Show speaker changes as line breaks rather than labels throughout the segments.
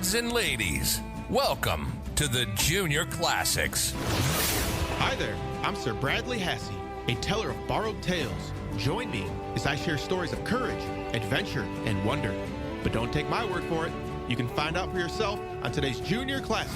Lads and ladies, welcome to the Junior Classics.
Hi there, I'm Sir Bradley Hasse, a teller of borrowed tales. Join me as I share stories of courage, adventure, and wonder. But don't take my word for it. You can find out for yourself on today's Junior Classic.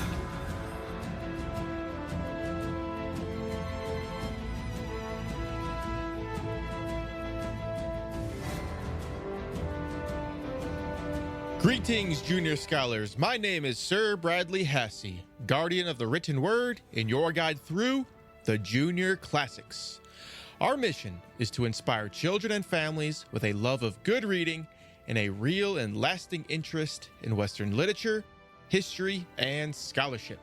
Greetings, Junior Scholars. My name is Sir Bradley Hasse, guardian of the written word and your guide through the Junior Classics. Our mission is to inspire children and families with a love of good reading and a real and lasting interest in Western literature, history, and scholarship.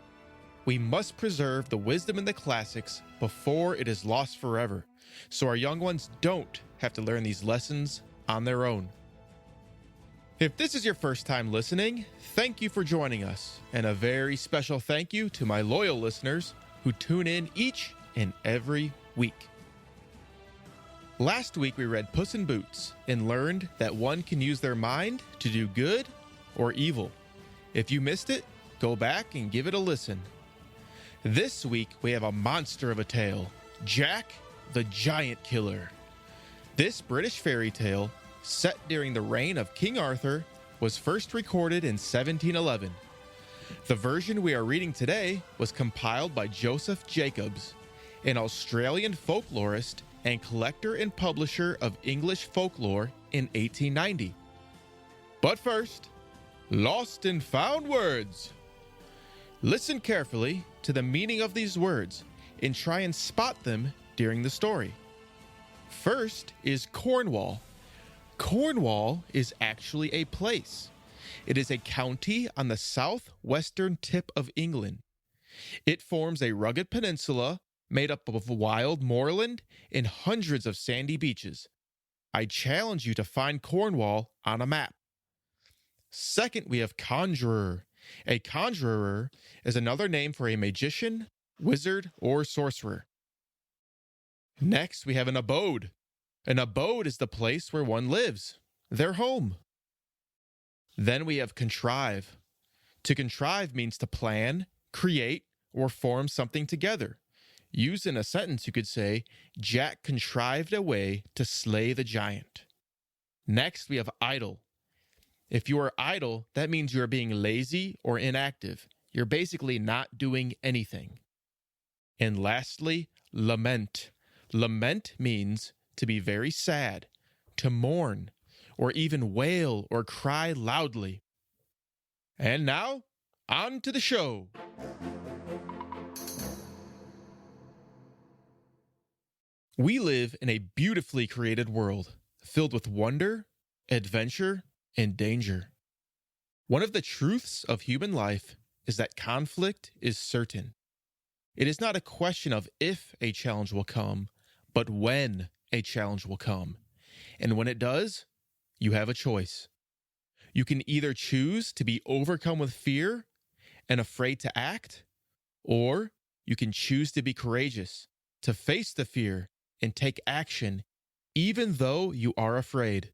We must preserve the wisdom in the classics before it is lost forever, so our young ones don't have to learn these lessons on their own. If this is your first time listening, thank you for joining us, and a very special thank you to my loyal listeners who tune in each and every week. Last week we read Puss in Boots and learned that one can use their mind to do good or evil. If you missed it, go back and give it a listen. This week we have a monster of a tale, Jack the Giant Killer. This British fairy tale, set during the reign of King Arthur, was first recorded in 1711. The version we are reading today was compiled by Joseph Jacobs, an Australian folklorist and collector and publisher of English folklore in 1890. But first, lost and found words. Listen carefully to the meaning of these words and try and spot them during the story. First is Cornwall. Cornwall is actually a place. It is a county on the southwestern tip of England. It forms a rugged peninsula made up of wild moorland and hundreds of sandy beaches. I challenge you to find Cornwall on a map. Second, we have conjurer. A conjurer is another name for a magician, wizard, or sorcerer. Next, we have an abode. An abode is the place where one lives, their home. Then we have contrive. To contrive means to plan, create, or form something together. Used in a sentence, you could say, Jack contrived a way to slay the giant. Next, we have idle. If you are idle, that means you are being lazy or inactive. You're basically not doing anything. And lastly, lament. Lament means to be very sad, to mourn, or even wail or cry loudly. And now, on to the show. We live in a beautifully created world, filled with wonder, adventure, and danger. One of the truths of human life is that conflict is certain. It is not a question of if a challenge will come, but when a challenge will come. And when it does, you have a choice. You can either choose to be overcome with fear and afraid to act, or you can choose to be courageous, to face the fear and take action, even though you are afraid.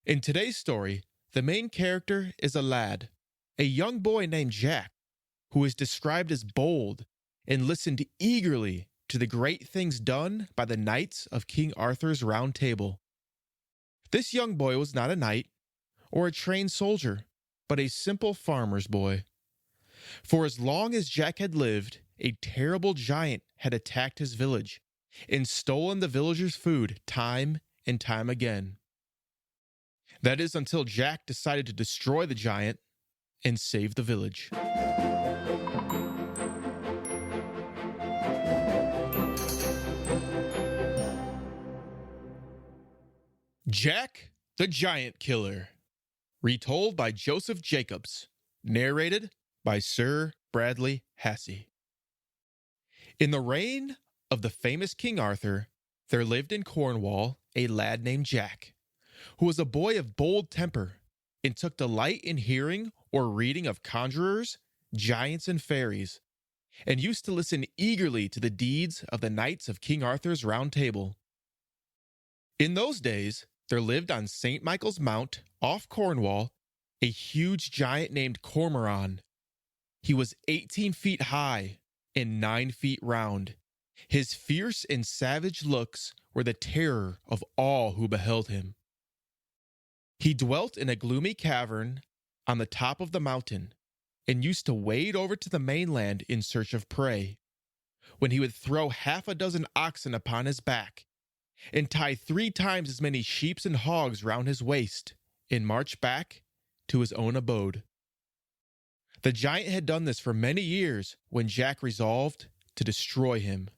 In today's story, the main character is a lad, a young boy named Jack, who is described as bold and listened eagerly to the great things done by the knights of King Arthur's Round Table. This young boy was not a knight or a trained soldier, but a simple farmer's boy. For as long as Jack had lived, a terrible giant had attacked his village and stolen the villagers' food time and time again. That is until Jack decided to destroy the giant and save the village. Jack the Giant Killer. Retold by Joseph Jacobs. Narrated by Sir Bradley Hasse. In the reign of the famous King Arthur, there lived in Cornwall a lad named Jack, who was a boy of bold temper and took delight in hearing or reading of conjurers, giants, and fairies, and used to listen eagerly to the deeds of the knights of King Arthur's Round Table. In those days, there lived on St. Michael's Mount, off Cornwall, a huge giant named Cormoran. He was 18 feet high and 9 feet round. His fierce and savage looks were the terror of all who beheld him. He dwelt in a gloomy cavern on the top of the mountain and used to wade over to the mainland in search of prey, when he would throw half a dozen oxen upon his back and tie 3 times as many sheep and hogs round his waist and march back to his own abode. The giant had done this for many years when Jack resolved to destroy him.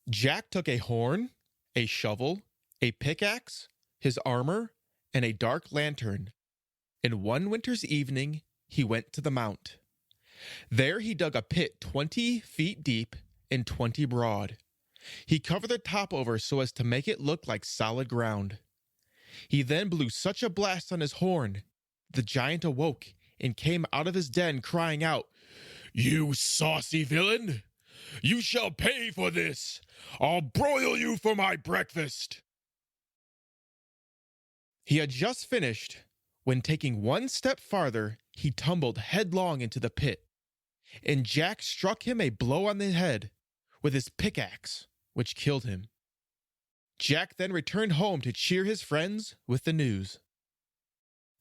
Jack took a horn, a shovel, a pickaxe, his armor, and a dark lantern, and one winter's evening he went to the mount. There he dug a pit 20 feet deep and 20 broad. He covered the top over so as to make it look like solid ground. He then blew such a blast on his horn, the giant awoke and came out of his den crying out, "You saucy villain! You shall pay for this! I'll broil you for my breakfast!" He had just finished when, taking one step farther, he tumbled headlong into the pit, and Jack struck him a blow on the head with his pickaxe, which killed him. Jack then returned home to cheer his friends with the news.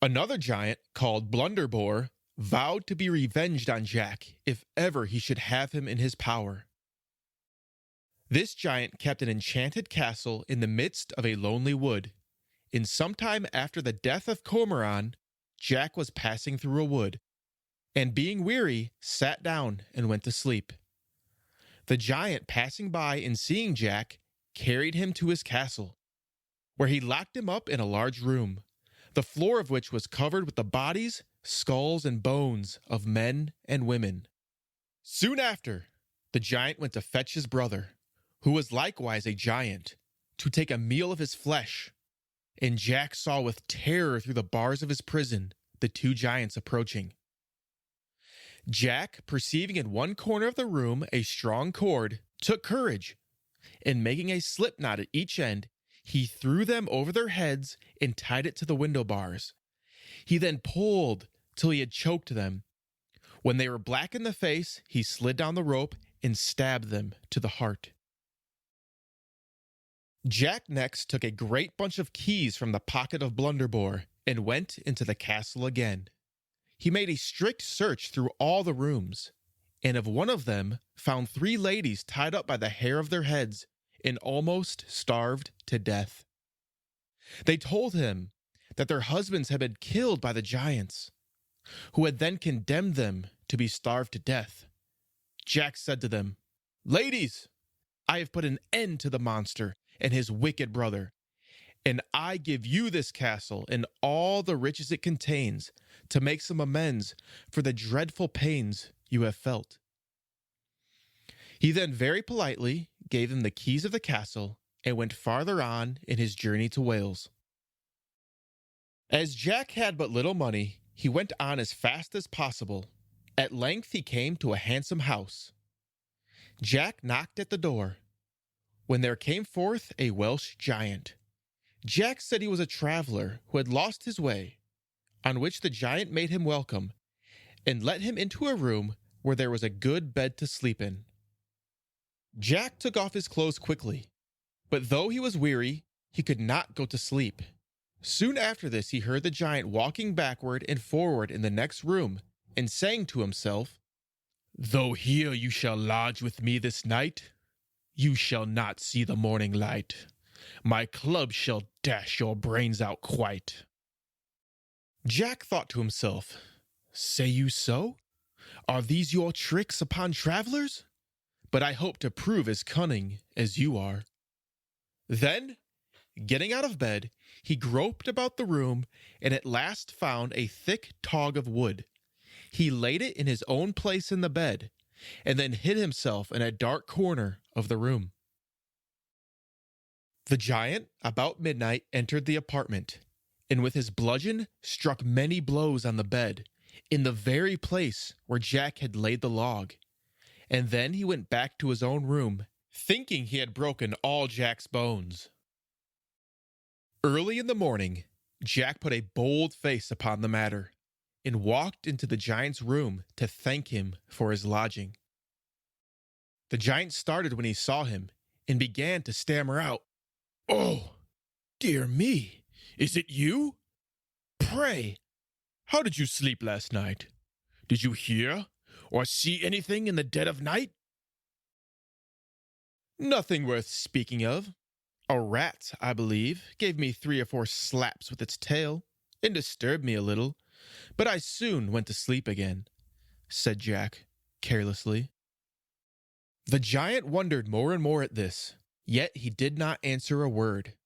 Another giant, called Blunderbore, vowed to be revenged on Jack if ever he should have him in his power. This giant kept an enchanted castle in the midst of a lonely wood, and sometime after the death of Cormoran, Jack was passing through a wood, and being weary, sat down and went to sleep. The giant, passing by and seeing Jack, carried him to his castle, where he locked him up in a large room, the floor of which was covered with the bodies, skulls, and bones of men and women. Soon after, the giant went to fetch his brother, who was likewise a giant, to take a meal of his flesh, and Jack saw with terror through the bars of his prison the 2 giants approaching. Jack, perceiving in one corner of the room a strong cord, took courage, and making a slip knot at each end, he threw them over their heads and tied it to the window bars. He then pulled till he had choked them. When they were black in the face, he slid down the rope and stabbed them to the heart. Jack next took a great bunch of keys from the pocket of Blunderbore and went into the castle again. He made a strict search through all the rooms, and of one of them found 3 ladies tied up by the hair of their heads and almost starved to death. They told him that their husbands had been killed by the giants, who had then condemned them to be starved to death. Jack said to them, "Ladies, I have put an end to the monster and his wicked brother, and I give you this castle and all the riches it contains to make some amends for the dreadful pains you have felt." He then very politely gave them the keys of the castle and went farther on in his journey to Wales. As Jack had but little money, he went on as fast as possible. At length he came to a handsome house. Jack knocked at the door, when there came forth a Welsh giant. Jack said he was a traveler who had lost his way, on which the giant made him welcome, and let him into a room where there was a good bed to sleep in. Jack took off his clothes quickly, but though he was weary, he could not go to sleep. Soon after this he heard the giant walking backward and forward in the next room, and saying to himself, "Though here you shall lodge with me this night, you shall not see the morning light. My club shall dash your brains out quite." Jack thought to himself, "Say you so? Are these your tricks upon travelers? But I hope to prove as cunning as you are." Then, getting out of bed, he groped about the room and at last found a thick tog of wood. He laid it in his own place in the bed, and then hid himself in a dark corner of the room. The giant, about midnight, entered the apartment, and with his bludgeon struck many blows on the bed, in the very place where Jack had laid the log. And then he went back to his own room, thinking he had broken all Jack's bones. Early in the morning, Jack put a bold face upon the matter and walked into the giant's room to thank him for his lodging. The giant started when he saw him and began to stammer out, "Oh, dear me, is it you? Pray, how did you sleep last night? Did you hear or see anything in the dead of night?" "Nothing worth speaking of. A rat, I believe, gave me 3 or 4 slaps with its tail and disturbed me a little, but I soon went to sleep again," said Jack, carelessly. The giant wondered more and more at this, yet he did not answer a word,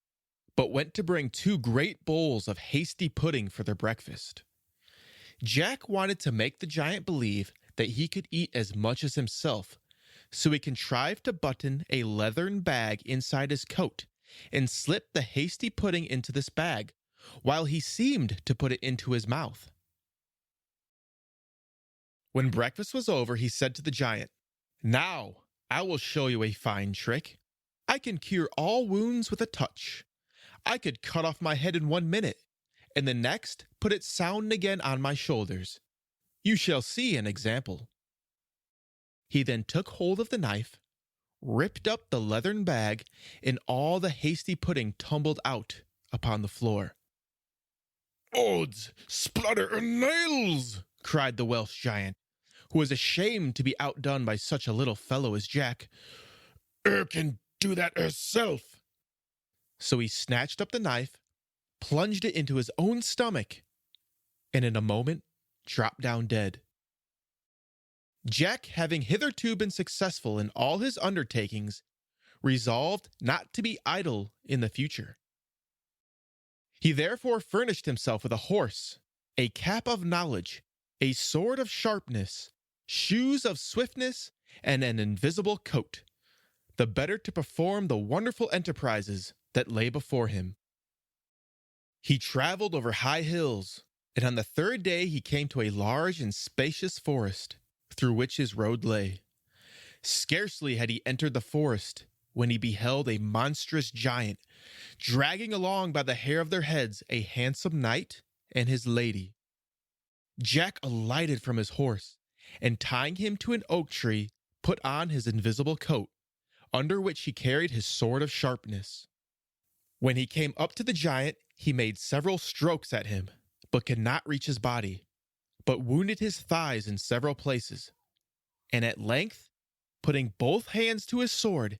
but went to bring 2 great bowls of hasty pudding for their breakfast. Jack wanted to make the giant believe that he could eat as much as himself, so he contrived to button a leathern bag inside his coat and slipped the hasty pudding into this bag, while he seemed to put it into his mouth. When breakfast was over, he said to the giant, "Now I will show you a fine trick. I can cure all wounds with a touch. I could cut off my head in 1 minute, and the next put it sound again on my shoulders. You shall see an example." He then took hold of the knife, ripped up the leathern bag, and all the hasty pudding tumbled out upon the floor. "Odds, splutter and nails!" cried the Welsh giant, who was ashamed to be outdone by such a little fellow as Jack. Can do that herself." So he snatched up the knife, plunged it into his own stomach, and in a moment dropped down dead. Jack, having hitherto been successful in all his undertakings, resolved not to be idle in the future. He therefore furnished himself with a horse, a cap of knowledge, a sword of sharpness, shoes of swiftness, and an invisible coat, the better to perform the wonderful enterprises that lay before him. He traveled over high hills, and on the 3rd day he came to a large and spacious forest, through which his road lay. Scarcely had he entered the forest when he beheld a monstrous giant, dragging along by the hair of their heads a handsome knight and his lady. Jack alighted from his horse, and tying him to an oak tree, put on his invisible coat, under which he carried his sword of sharpness. When he came up to the giant, he made several strokes at him, but could not reach his body, but wounded his thighs in several places, and at length, putting both hands to his sword,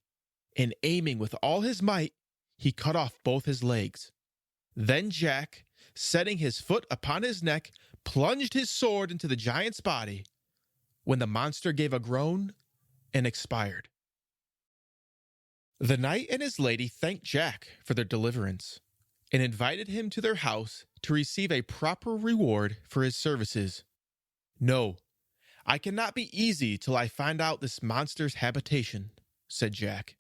and aiming with all his might, he cut off both his legs. Then Jack, setting his foot upon his neck, plunged his sword into the giant's body, when the monster gave a groan and expired. The knight and his lady thanked Jack for their deliverance, and invited him to their house to receive a proper reward for his services. "No, I cannot be easy till I find out this monster's habitation," said Jack.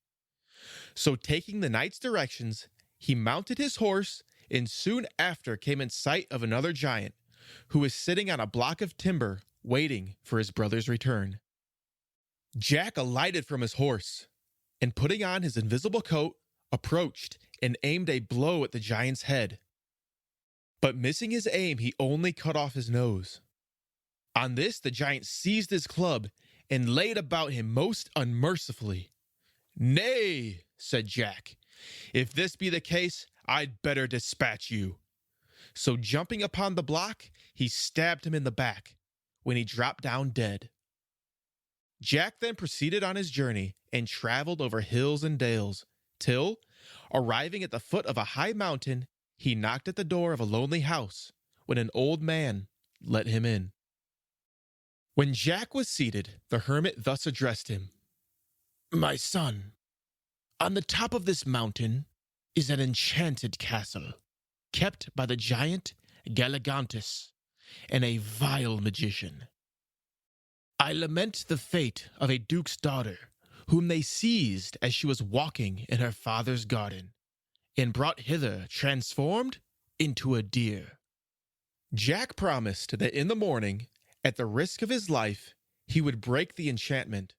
So taking the knight's directions, he mounted his horse, and soon after came in sight of another giant, who was sitting on a block of timber, waiting for his brother's return. Jack alighted from his horse, and putting on his invisible coat, approached and aimed a blow at the giant's head. But missing his aim, he only cut off his nose. On this, the giant seized his club and laid about him most unmercifully. "Nay," said Jack, "if this be the case, I'd better dispatch you." So jumping upon the block, he stabbed him in the back, when he dropped down dead. Jack then proceeded on his journey and traveled over hills and dales, till, arriving at the foot of a high mountain, he knocked at the door of a lonely house, when an old man let him in. When Jack was seated, the hermit thus addressed him: "My son, on the top of this mountain is an enchanted castle, kept by the giant Galligantus and a vile magician. I lament the fate of a duke's daughter, whom they seized as she was walking in her father's garden, and brought hither transformed into a deer." Jack promised that in the morning, at the risk of his life, he would break the enchantment,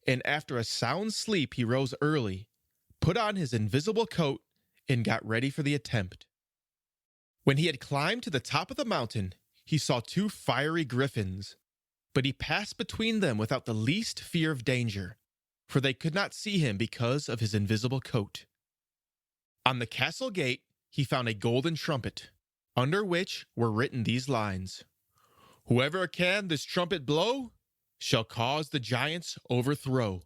and after a sound sleep he rose early, put on his invisible coat, and got ready for the attempt. When he had climbed to the top of the mountain, he saw 2 fiery griffins, but he passed between them without the least fear of danger, for they could not see him because of his invisible coat. On the castle gate, he found a golden trumpet, under which were written these lines: "Whoever can this trumpet blow shall cause the giants overthrow."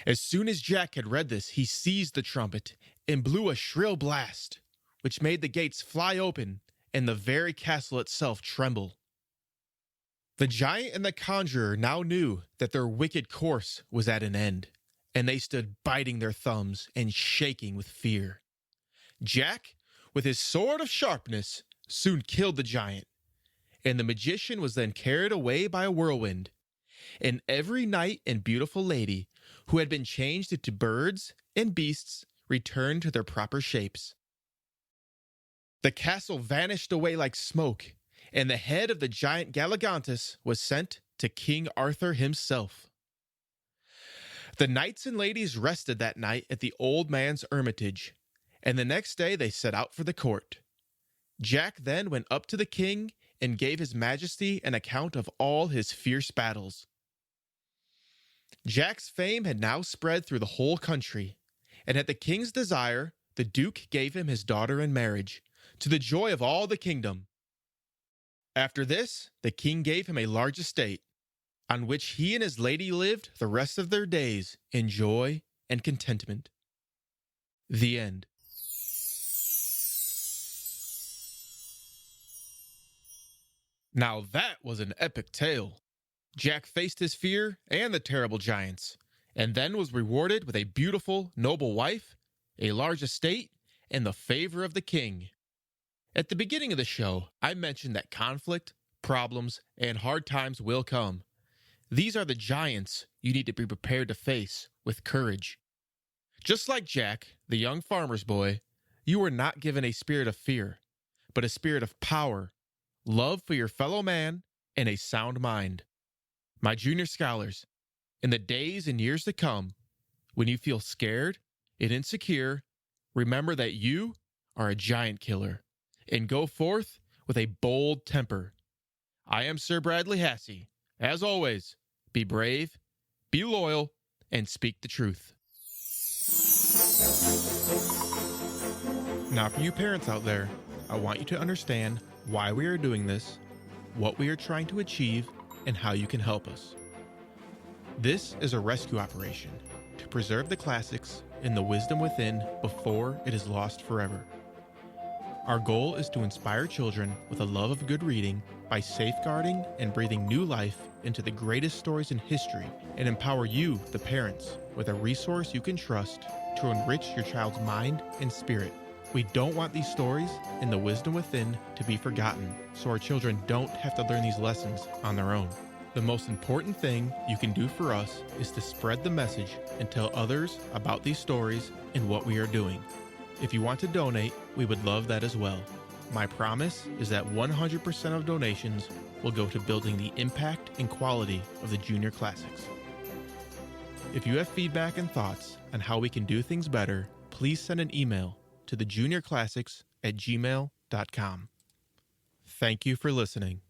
As soon as Jack had read this, he seized the trumpet and blew a shrill blast, which made the gates fly open and the very castle itself tremble. The giant and the conjurer now knew that their wicked course was at an end, and they stood biting their thumbs and shaking with fear. Jack, with his sword of sharpness, soon killed the giant, and the magician was then carried away by a whirlwind, and every knight and beautiful lady who had been changed into birds and beasts returned to their proper shapes. The castle vanished away like smoke, and the head of the giant Galligantus was sent to King Arthur himself. The knights and ladies rested that night at the old man's hermitage, and the next day they set out for the court. Jack then went up to the king and gave his majesty an account of all his fierce battles. Jack's fame had now spread through the whole country, and at the king's desire, the duke gave him his daughter in marriage, to the joy of all the kingdom. After this, the king gave him a large estate, on which he and his lady lived the rest of their days in joy and contentment. The end. Now that was an epic tale. Jack faced his fear and the terrible giants, and then was rewarded with a beautiful, noble wife, a large estate, and the favor of the king. At the beginning of the show, I mentioned that conflict, problems, and hard times will come. These are the giants you need to be prepared to face with courage. Just like Jack, the young farmer's boy, you were not given a spirit of fear, but a spirit of power, love for your fellow man, and a sound mind. My junior scholars, in the days and years to come, when you feel scared and insecure, remember that you are a giant killer, and go forth with a bold temper. I am Sir Bradley Hasse. As always, be brave, be loyal, and speak the truth. Now, for you parents out there, I want you to understand why we are doing this, what we are trying to achieve, and how you can help us. This is a rescue operation to preserve the classics and the wisdom within before it is lost forever. Our goal is to inspire children with a love of good reading by safeguarding and breathing new life into the greatest stories in history, and empower you, the parents, with a resource you can trust to enrich your child's mind and spirit. We don't want these stories and the wisdom within to be forgotten, so our children don't have to learn these lessons on their own. The most important thing you can do for us is to spread the message and tell others about these stories and what we are doing. If you want to donate, we would love that as well. My promise is that 100% of donations will go to building the impact and quality of the Junior Classics. If you have feedback and thoughts on how we can do things better, please send an email to thejuniorclassics@gmail.com. Thank you for listening.